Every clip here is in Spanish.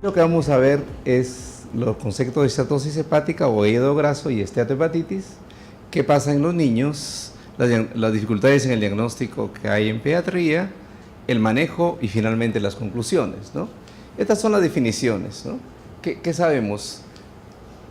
Lo que vamos a ver es los conceptos de estatosis hepática o hígado graso y esteatohepatitis, qué pasa en los niños, las dificultades en el diagnóstico que hay en pediatría, el manejo y finalmente las conclusiones, ¿no? Estas son las definiciones, ¿no? ¿Qué sabemos?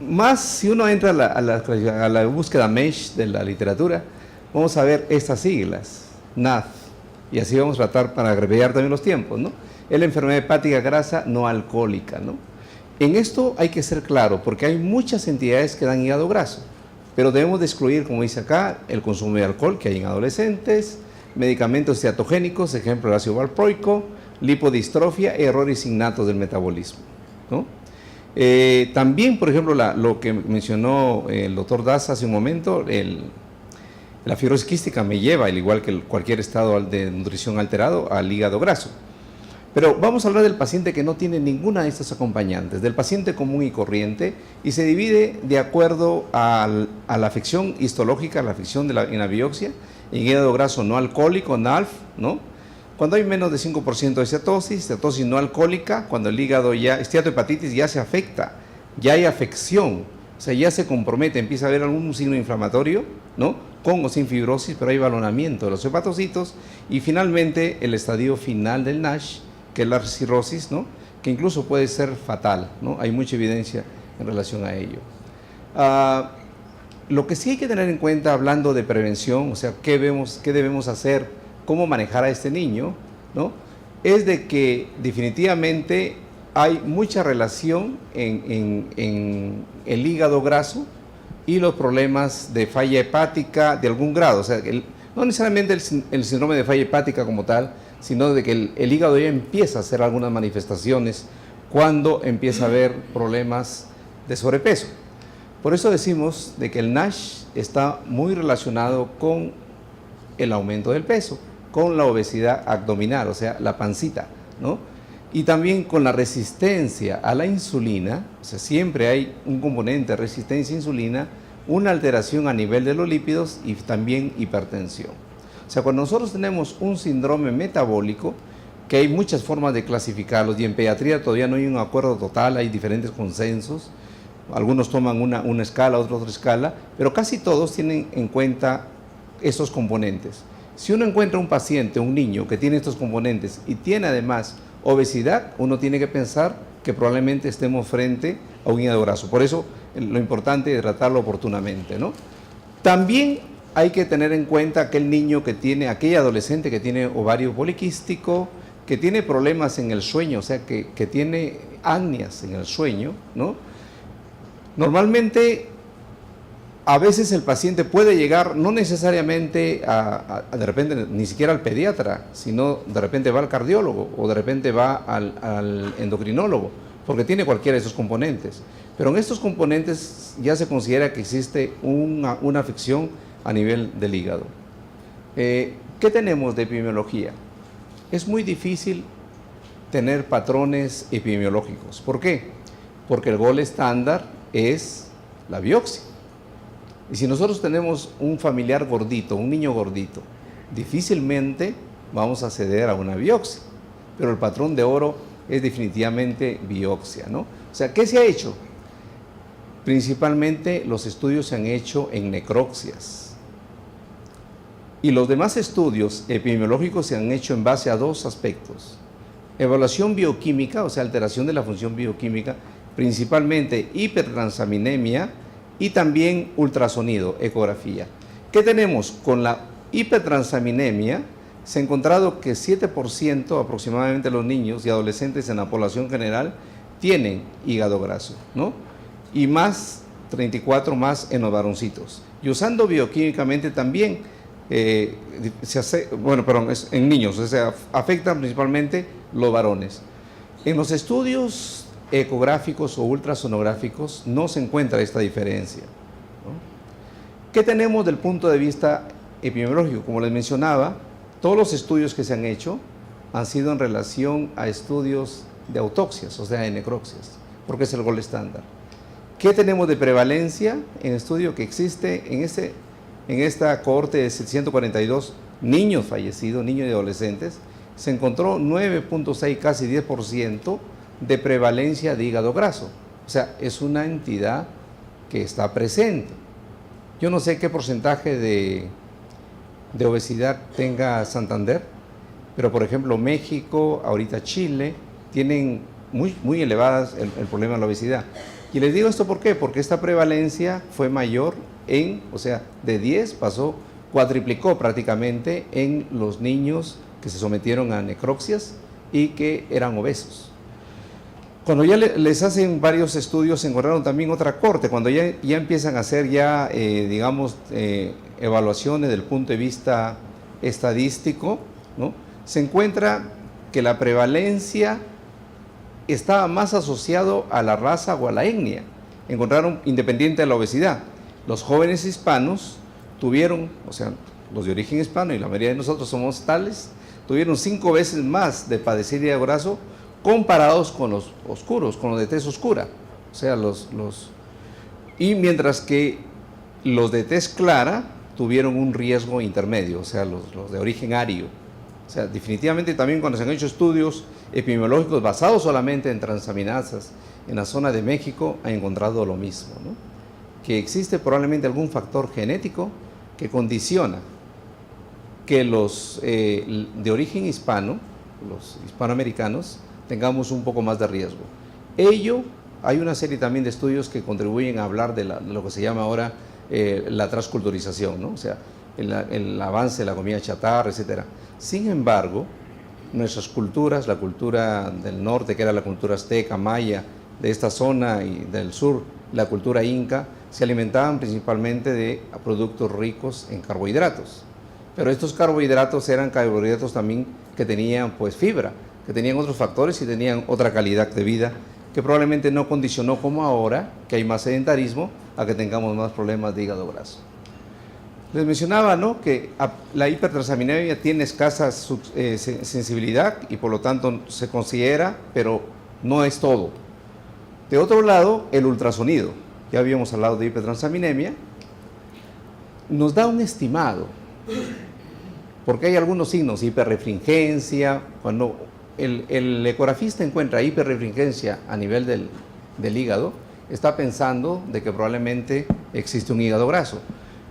Más si uno entra a la búsqueda MESH de la literatura, vamos a ver estas siglas, NAD, y así vamos a tratar para abreviar también los tiempos, ¿no? Es la enfermedad hepática grasa no alcohólica, ¿no? En esto hay que ser claro, porque hay muchas entidades que dan hígado graso, pero debemos de excluir, como dice acá, el consumo de alcohol que hay en adolescentes, medicamentos esteatogénicos, ejemplo, el ácido valproico, lipodistrofia, errores innatos del metabolismo, ¿no? También, por ejemplo, lo que mencionó el doctor Daza hace un momento, la fibrosis quística me lleva, al igual que cualquier estado de nutrición alterado, al hígado graso. Pero vamos a hablar del paciente que no tiene ninguna de estas acompañantes, del paciente común y corriente, y se divide de acuerdo a la afección histológica, la afección en la biopsia, en hígado graso no alcohólico, NALF, ¿no? Cuando hay menos de 5% de cetosis no alcohólica, cuando el hígado ya, esteatohepatitis ya se afecta, ya hay afección, o sea, ya se compromete, empieza a haber algún signo inflamatorio, ¿no? Con o sin fibrosis, pero hay balonamiento de los hepatocitos, y finalmente el estadio final del NASH, que es la cirrosis, ¿no? Que incluso puede ser fatal, ¿no? Hay mucha evidencia en relación a ello. Lo que sí hay que tener en cuenta, hablando de prevención, o sea, qué debemos hacer, cómo manejar a este niño, ¿no? Es de que definitivamente hay mucha relación en el hígado graso y los problemas de falla hepática de algún grado, o sea, no necesariamente el síndrome de falla hepática como tal, sino de que el hígado ya empieza a hacer algunas manifestaciones cuando empieza a haber problemas de sobrepeso. Por eso decimos de que el NASH está muy relacionado con el aumento del peso, con la obesidad abdominal, o sea, la pancita, ¿no? Y también con la resistencia a la insulina, o sea, siempre hay un componente de resistencia a insulina, una alteración a nivel de los lípidos y también hipertensión. O sea, cuando nosotros tenemos un síndrome metabólico, que hay muchas formas de clasificarlos, y en pediatría todavía no hay un acuerdo total, hay diferentes consensos, algunos toman una escala, otros otra escala, pero casi todos tienen en cuenta esos componentes. Si uno encuentra un paciente, un niño que tiene estos componentes y tiene además obesidad, uno tiene que pensar que probablemente estemos frente a un hígado graso. Por eso lo importante es tratarlo oportunamente, ¿no? También hay que tener en cuenta aquel niño que tiene, aquella adolescente que tiene ovario poliquístico, que tiene problemas en el sueño, o sea, que tiene apneas en el sueño, ¿no? Normalmente, a veces el paciente puede llegar, no necesariamente de repente ni siquiera al pediatra, sino de repente va al cardiólogo o de repente va al endocrinólogo, porque tiene cualquiera de esos componentes. Pero en estos componentes ya se considera que existe una afección a nivel del hígado. ¿Qué tenemos de epidemiología? Es muy difícil tener patrones epidemiológicos. ¿Por qué? Porque el gol estándar es la biopsia. Y si nosotros tenemos un familiar gordito, un niño gordito, difícilmente vamos a acceder a una biopsia. Pero el patrón de oro es definitivamente biopsia, ¿no? O sea, ¿qué se ha hecho? Principalmente los estudios se han hecho en necropsias. Y los demás estudios epidemiológicos se han hecho en base a dos aspectos. Evaluación bioquímica, o sea, alteración de la función bioquímica, principalmente hipertransaminemia y también ultrasonido, ecografía. ¿Qué tenemos? Con la hipertransaminemia se ha encontrado que 7% aproximadamente de los niños y adolescentes en la población general tienen hígado graso, ¿no? Y más, 34 más en los varoncitos. Y usando bioquímicamente también, en niños, o sea, afectan principalmente los varones. En los estudios ecográficos o ultrasonográficos no se encuentra esta diferencia, ¿no? ¿Qué tenemos del punto de vista epidemiológico? Como les mencionaba, todos los estudios que se han hecho han sido en relación a estudios de autopsias, o sea, de necropsias, porque es el gol estándar. ¿Qué tenemos de prevalencia? En el estudio que existe en esta cohorte de 742 niños fallecidos, niños y adolescentes, se encontró 9.6, casi 10% de prevalencia de hígado graso. O sea, es una entidad que está presente. Yo no sé qué porcentaje de obesidad tenga Santander, pero por ejemplo México, ahorita Chile, tienen muy elevadas el problema de la obesidad. Y les digo esto ¿por qué? Porque esta prevalencia fue mayor o sea, de 10 cuadriplicó prácticamente en los niños que se sometieron a necropsias y que eran obesos. Cuando ya les hacen varios estudios, encontraron también otra corte, cuando ya empiezan a hacer digamos, evaluaciones desde el punto de vista estadístico, ¿no? Se encuentra que la prevalencia estaba más asociado a la raza o a la etnia. Encontraron, independiente de la obesidad, los jóvenes hispanos tuvieron, o sea, los de origen hispano, y la mayoría de nosotros somos tales, tuvieron 5 veces más de padecer hígado graso comparados con los oscuros, con los de tez oscura. O sea, y mientras que los de tez clara tuvieron un riesgo intermedio, o sea, los de origen ario. O sea, definitivamente también cuando se han hecho estudios epidemiológicos basados solamente en transaminasas en la zona de México, han encontrado lo mismo, ¿no? Que existe probablemente algún factor genético que condiciona que los de origen hispano, los hispanoamericanos, tengamos un poco más de riesgo. Hay una serie también de estudios que contribuyen a hablar de lo que se llama ahora la transculturización, ¿no? O sea, el avance de la comida chatarra, etc. Sin embargo, nuestras culturas, la cultura del norte, que era la cultura azteca, maya, de esta zona, y del sur, la cultura inca, se alimentaban principalmente de productos ricos en carbohidratos. Pero estos carbohidratos eran carbohidratos también que tenían pues fibra, que tenían otros factores y tenían otra calidad de vida que probablemente no condicionó como ahora, que hay más sedentarismo, a que tengamos más problemas de hígado graso. Les mencionaba, ¿no?, que la hipertransaminemia tiene escasa sensibilidad y por lo tanto se considera, pero no es todo. De otro lado, el ultrasonido, ya habíamos hablado de hipertransaminemia, nos da un estimado, porque hay algunos signos, hiperrefringencia, cuando el ecografista encuentra hiperrefringencia a nivel del hígado, está pensando de que probablemente existe un hígado graso.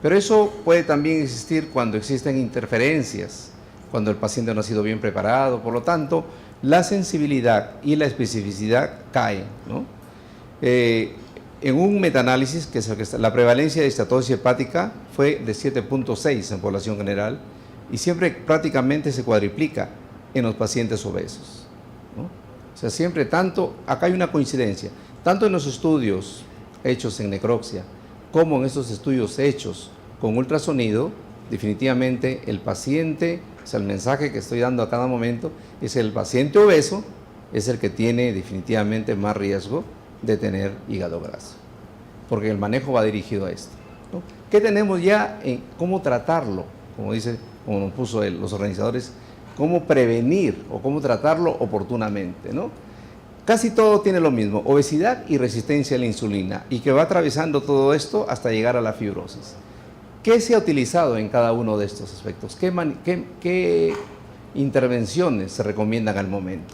Pero eso puede también existir cuando existen interferencias, cuando el paciente no ha sido bien preparado, por lo tanto, la sensibilidad y la especificidad caen, ¿no? En un metaanálisis, que es la prevalencia de estatosis hepática fue de 7.6 en población general, y siempre prácticamente se cuadriplica en los pacientes obesos, ¿no? O sea, siempre acá hay una coincidencia, tanto en los estudios hechos en necropsia, como en estos estudios hechos con ultrasonido, definitivamente el paciente, o sea, el mensaje que estoy dando a cada momento, es el paciente obeso, es el que tiene definitivamente más riesgo de tener hígado graso, porque el manejo va dirigido a esto, ¿no? ¿Qué tenemos ya en cómo tratarlo? Como nos puso los organizadores, cómo prevenir o cómo tratarlo oportunamente, ¿no? Casi todo tiene lo mismo, obesidad y resistencia a la insulina, y que va atravesando todo esto hasta llegar a la fibrosis. ¿Qué se ha utilizado en cada uno de estos aspectos? ¿Qué intervenciones se recomiendan al momento?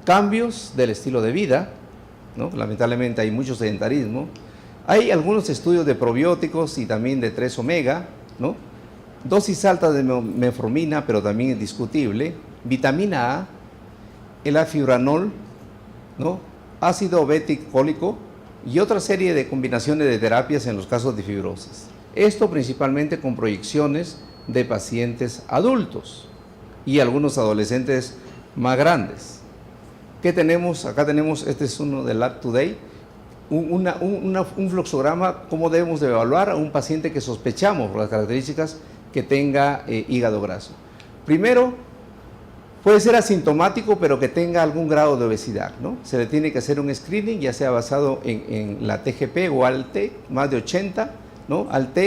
Cambios del estilo de vida, ¿no? Lamentablemente hay mucho sedentarismo. Hay algunos estudios de probióticos y también de 3 omega, ¿no? Dosis alta de metformina, pero también es discutible. Vitamina A, el afibranol, ¿no?, ácido beticólico y otra serie de combinaciones de terapias en los casos de fibrosis. Esto principalmente con proyecciones de pacientes adultos y algunos adolescentes más grandes. ¿Qué tenemos? Acá tenemos, este es uno del Lab Today, un fluxograma, cómo debemos de evaluar a un paciente que sospechamos por las características que tenga hígado graso. Primero, puede ser asintomático, pero que tenga algún grado de obesidad, ¿no? Se le tiene que hacer un screening, ya sea basado en la TGP o ALT, más de 80, ¿no? ALT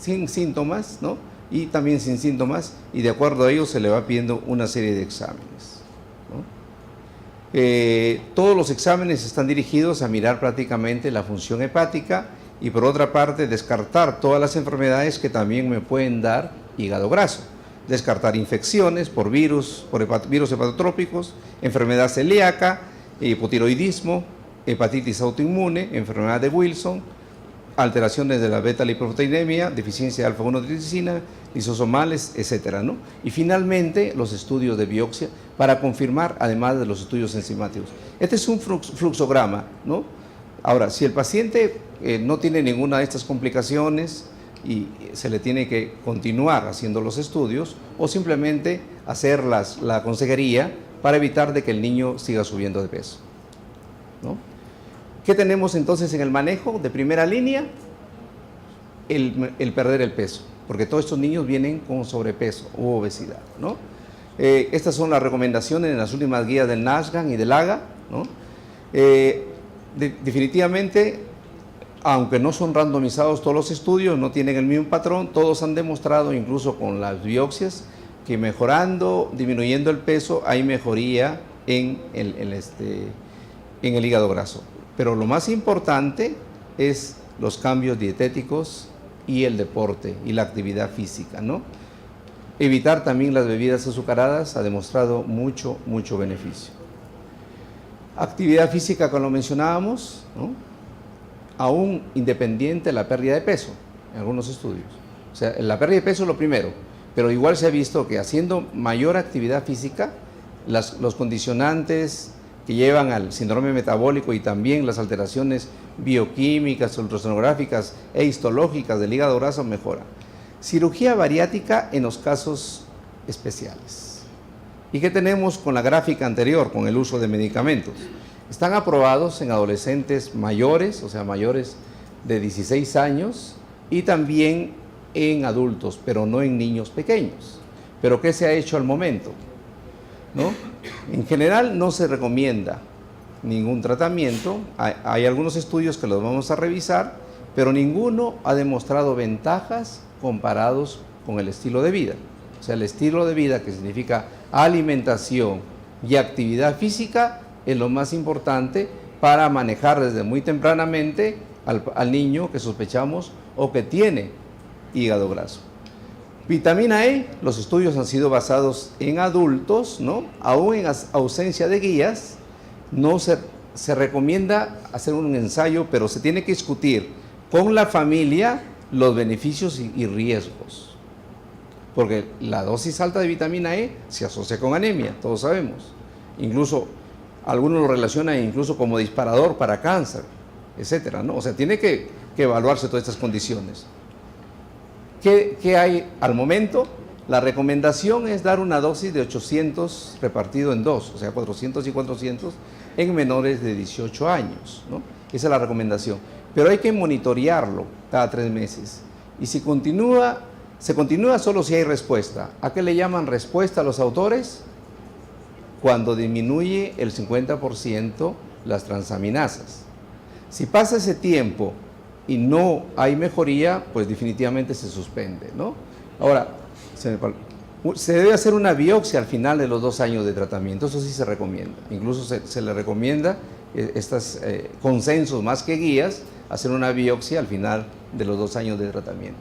sin síntomas, ¿no? Y también sin síntomas, y de acuerdo a ello se le va pidiendo una serie de exámenes, ¿no? Todos los exámenes están dirigidos a mirar prácticamente la función hepática y por otra parte descartar todas las enfermedades que también me pueden dar hígado graso. Descartar infecciones por virus hepatotrópicos, enfermedad celíaca hipotiroidismo, hepatitis autoinmune, enfermedad de Wilson, alteraciones de la beta-lipoproteinemia, deficiencia de alfa-1-tirosina, lisosomales, etcétera, ¿no? Y finalmente los estudios de biopsia para confirmar, además de los estudios enzimáticos. Este es un fluxograma, ¿no? Ahora, si el paciente no tiene ninguna de estas complicaciones y se le tiene que continuar haciendo los estudios o simplemente hacer la consejería para evitar de que el niño siga subiendo de peso, ¿no? ¿Qué tenemos entonces en el manejo de primera línea? El perder el peso, porque todos estos niños vienen con sobrepeso u obesidad, ¿no? Estas son las recomendaciones en las últimas guías del NASHGAN y del AGA, ¿no? Definitivamente, aunque no son randomizados todos los estudios, no tienen el mismo patrón, todos han demostrado, incluso con las biopsias, que mejorando, disminuyendo el peso, hay mejoría en el hígado graso. Pero lo más importante es los cambios dietéticos y el deporte y la actividad física, ¿no? Evitar también las bebidas azucaradas ha demostrado mucho beneficio. Actividad física, como lo mencionábamos, ¿no? Aún independiente de la pérdida de peso, en algunos estudios. O sea, la pérdida de peso es lo primero, pero igual se ha visto que haciendo mayor actividad física, los condicionantes que llevan al síndrome metabólico y también las alteraciones bioquímicas, ultrasonográficas e histológicas del hígado graso mejoran. Cirugía bariátrica en los casos especiales. ¿Y qué tenemos con la gráfica anterior, con el uso de medicamentos? Están aprobados en adolescentes mayores, o sea, mayores de 16 años, y también en adultos, pero no en niños pequeños. ¿Pero qué se ha hecho al momento? ¿No? En general no se recomienda ningún tratamiento. Hay algunos estudios que los vamos a revisar, pero ninguno ha demostrado ventajas comparados con el estilo de vida. O sea, el estilo de vida, que significa alimentación y actividad física, es lo más importante para manejar desde muy tempranamente al niño que sospechamos o que tiene hígado graso. Vitamina E, los estudios han sido basados en adultos, ¿no? Aún en ausencia de guías, no se recomienda hacer un ensayo, pero se tiene que discutir con la familia los beneficios y riesgos. Porque la dosis alta de vitamina E se asocia con anemia, todos sabemos. Incluso algunos lo relacionan incluso como disparador para cáncer, etcétera, ¿no? O sea, tiene que evaluarse todas estas condiciones. ¿Qué hay al momento? La recomendación es dar una dosis de 800 repartido en dos, o sea, 400 y 400 en menores de 18 años, ¿no? Esa es la recomendación. Pero hay que monitorearlo cada 3 meses. Y si se continúa solo si hay respuesta. ¿A qué le llaman respuesta a los autores? Cuando disminuye el 50% las transaminasas. Si pasa ese tiempo y no hay mejoría, pues definitivamente se suspende, ¿no? Ahora, se debe hacer una biopsia al final de los 2 años de tratamiento, eso sí se recomienda. Incluso se le recomienda estos consensos más que guías, hacer una biopsia al final de los 2 años de tratamiento.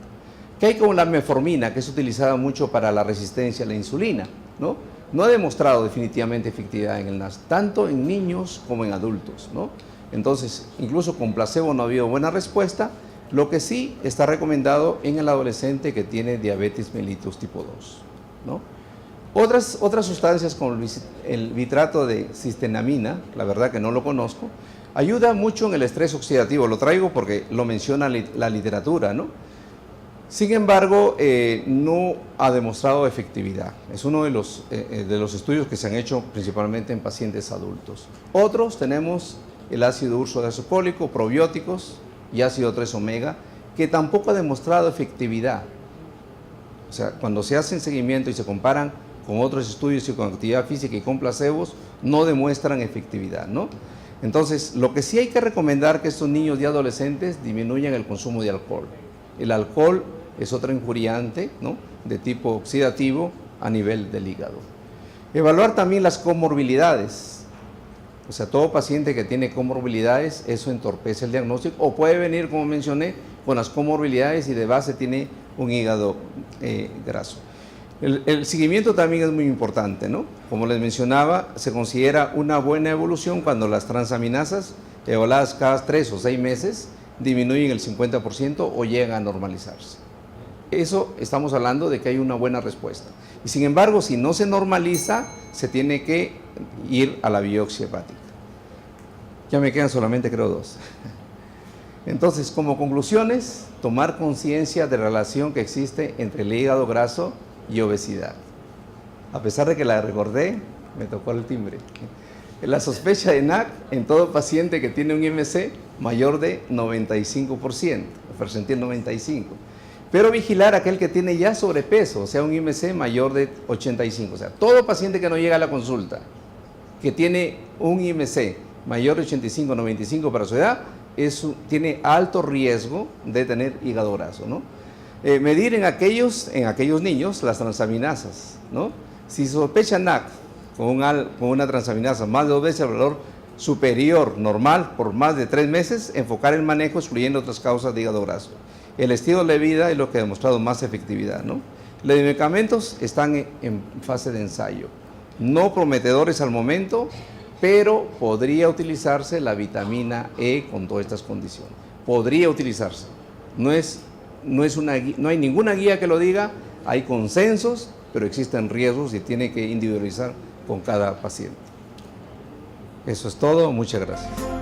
¿Qué hay con la metformina, que es utilizada mucho para la resistencia a la insulina, ¿no? No ha demostrado definitivamente efectividad en el NASH, tanto en niños como en adultos, ¿no? Entonces, incluso con placebo no ha habido buena respuesta. Lo que sí está recomendado en el adolescente que tiene diabetes mellitus tipo 2, ¿no? Otras sustancias como el bitrato de cistenamina, la verdad que no lo conozco, ayuda mucho en el estrés oxidativo. Lo traigo porque lo menciona la literatura, ¿no? Sin embargo, no ha demostrado efectividad. Es uno de los estudios que se han hecho principalmente en pacientes adultos. Otros tenemos el ácido ursodeoxycólico, probióticos y ácido 3 omega, que tampoco ha demostrado efectividad. O sea, cuando se hacen seguimiento y se comparan con otros estudios y con actividad física y con placebos, no demuestran efectividad, ¿no? Entonces, lo que sí hay que recomendar es que estos niños y adolescentes disminuyan el consumo de alcohol. El alcohol es otro injuriante, ¿no?, de tipo oxidativo a nivel del hígado. Evaluar también las comorbilidades. O sea, todo paciente que tiene comorbilidades, eso entorpece el diagnóstico, o puede venir, como mencioné, con las comorbilidades y de base tiene un hígado graso. El seguimiento también es muy importante, ¿no? Como les mencionaba, se considera una buena evolución cuando las transaminasas evaluadas cada 3 o 6 meses disminuyen el 50% o llegan a normalizarse. Eso estamos hablando de que hay una buena respuesta. Y sin embargo, si no se normaliza, se tiene que ir a la biopsia hepática. Ya me quedan solamente, creo, 2. Entonces, como conclusiones, tomar conciencia de la relación que existe entre el hígado graso y obesidad. A pesar de que la recordé, me tocó el timbre. La sospecha de NAC en todo paciente que tiene un IMC mayor de 95%, percentil 95%. Pero vigilar a aquel que tiene ya sobrepeso, o sea, un IMC mayor de 85. O sea, todo paciente que no llega a la consulta, que tiene un IMC mayor de 85, 95 para su edad, tiene alto riesgo de tener hígado graso, ¿no? Medir en aquellos niños las transaminasas, ¿no? Si sospecha NAC con una transaminasa más de 2 veces el valor superior normal por más de 3 meses, enfocar el manejo excluyendo otras causas de hígado graso. El estilo de vida es lo que ha demostrado más efectividad, ¿no? Los medicamentos están en fase de ensayo, no prometedores al momento, pero podría utilizarse la vitamina E con todas estas condiciones. Podría utilizarse. No hay ninguna guía que lo diga, hay consensos, pero existen riesgos y tiene que individualizar con cada paciente. Eso es todo, muchas gracias.